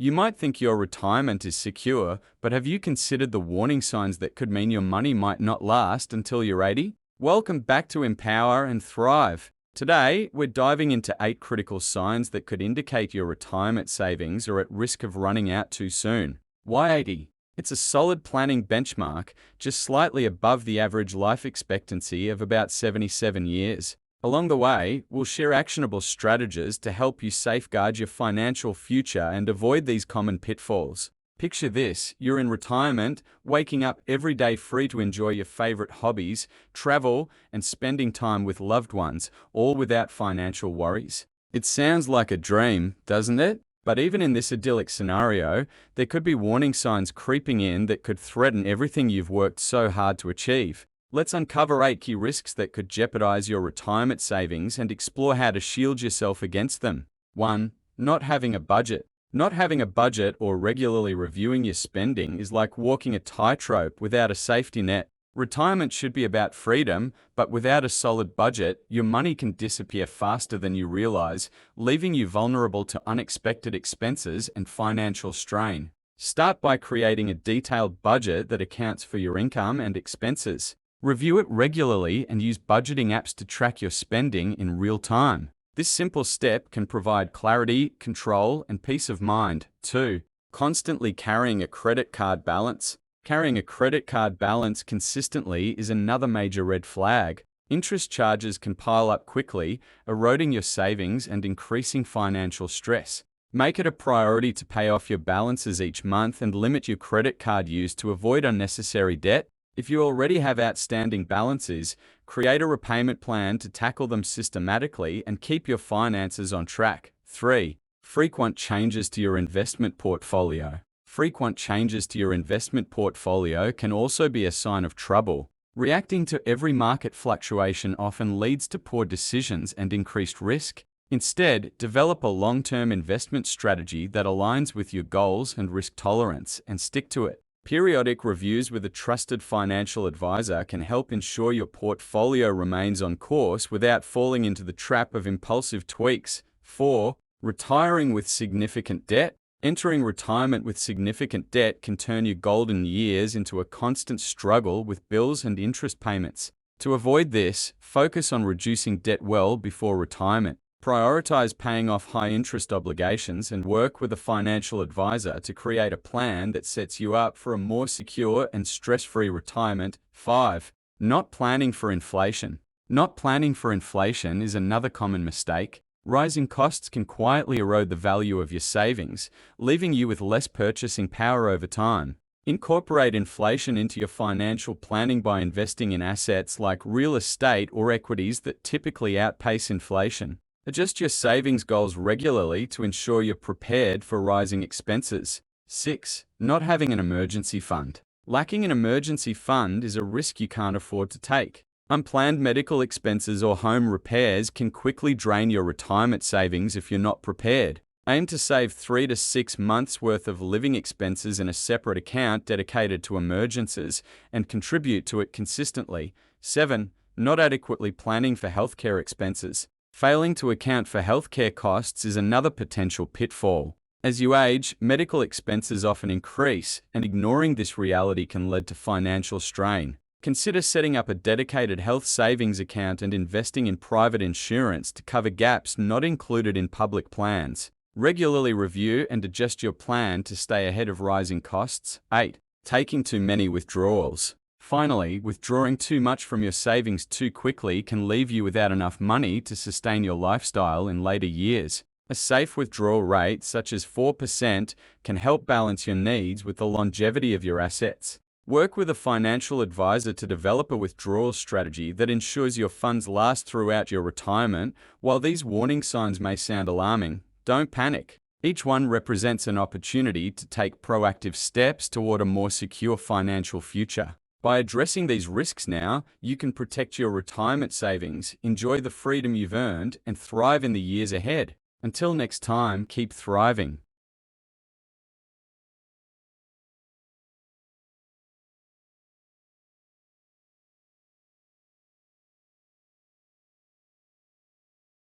You might think your retirement is secure, but have you considered the warning signs that could mean your money might not last until you're 80? Welcome back to Empower and Thrive. Today, we're diving into 8 critical signs that could indicate your retirement savings are at risk of running out too soon. Why 80? It's a solid planning benchmark, just slightly above the average life expectancy of about 77 years. Along the way, we'll share actionable strategies to help you safeguard your financial future and avoid these common pitfalls. Picture this: you're in retirement, waking up every day free to enjoy your favorite hobbies, travel, and spending time with loved ones, all without financial worries. It sounds like a dream, doesn't it? But even in this idyllic scenario, there could be warning signs creeping in that could threaten everything you've worked so hard to achieve. Let's uncover 8 key risks that could jeopardize your retirement savings and explore how to shield yourself against them. 1. Not having a budget. Not having a budget or regularly reviewing your spending is like walking a tightrope without a safety net. Retirement should be about freedom, but without a solid budget, your money can disappear faster than you realize, leaving you vulnerable to unexpected expenses and financial strain. Start by creating a detailed budget that accounts for your income and expenses. Review it regularly and use budgeting apps to track your spending in real time. This simple step can provide clarity, control, and peace of mind. 2. Constantly carrying a credit card balance. Carrying a credit card balance consistently is another major red flag. Interest charges can pile up quickly, eroding your savings and increasing financial stress. Make it a priority to pay off your balances each month and limit your credit card use to avoid unnecessary debt. If you already have outstanding balances, create a repayment plan to tackle them systematically and keep your finances on track. 3. Frequent changes to your investment portfolio. Frequent changes to your investment portfolio can also be a sign of trouble. Reacting to every market fluctuation often leads to poor decisions and increased risk. Instead, develop a long-term investment strategy that aligns with your goals and risk tolerance, and stick to it. Periodic reviews with a trusted financial advisor can help ensure your portfolio remains on course without falling into the trap of impulsive tweaks. 4. Retiring with significant debt. Entering retirement with significant debt can turn your golden years into a constant struggle with bills and interest payments. To avoid this, focus on reducing debt well before retirement. Prioritize paying off high-interest obligations and work with a financial advisor to create a plan that sets you up for a more secure and stress-free retirement. 5. Not planning for inflation. Not planning for inflation is another common mistake. Rising costs can quietly erode the value of your savings, leaving you with less purchasing power over time. Incorporate inflation into your financial planning by investing in assets like real estate or equities that typically outpace inflation. Adjust your savings goals regularly to ensure you're prepared for rising expenses. 6. Not having an emergency fund. Lacking an emergency fund is a risk you can't afford to take. Unplanned medical expenses or home repairs can quickly drain your retirement savings if you're not prepared. Aim to save 3 to 6 months' worth of living expenses in a separate account dedicated to emergencies and contribute to it consistently. 7. Not adequately planning for healthcare expenses. Failing to account for healthcare costs is another potential pitfall. As you age, medical expenses often increase, and ignoring this reality can lead to financial strain. Consider setting up a dedicated health savings account and investing in private insurance to cover gaps not included in public plans. Regularly review and adjust your plan to stay ahead of rising costs. 8. Taking too many withdrawals. Finally, withdrawing too much from your savings too quickly can leave you without enough money to sustain your lifestyle in later years. A safe withdrawal rate, such as 4%, can help balance your needs with the longevity of your assets. Work with a financial advisor to develop a withdrawal strategy that ensures your funds last throughout your retirement. While these warning signs may sound alarming, don't panic. Each one represents an opportunity to take proactive steps toward a more secure financial future. By addressing these risks now, you can protect your retirement savings, enjoy the freedom you've earned, and thrive in the years ahead. Until next time, keep thriving.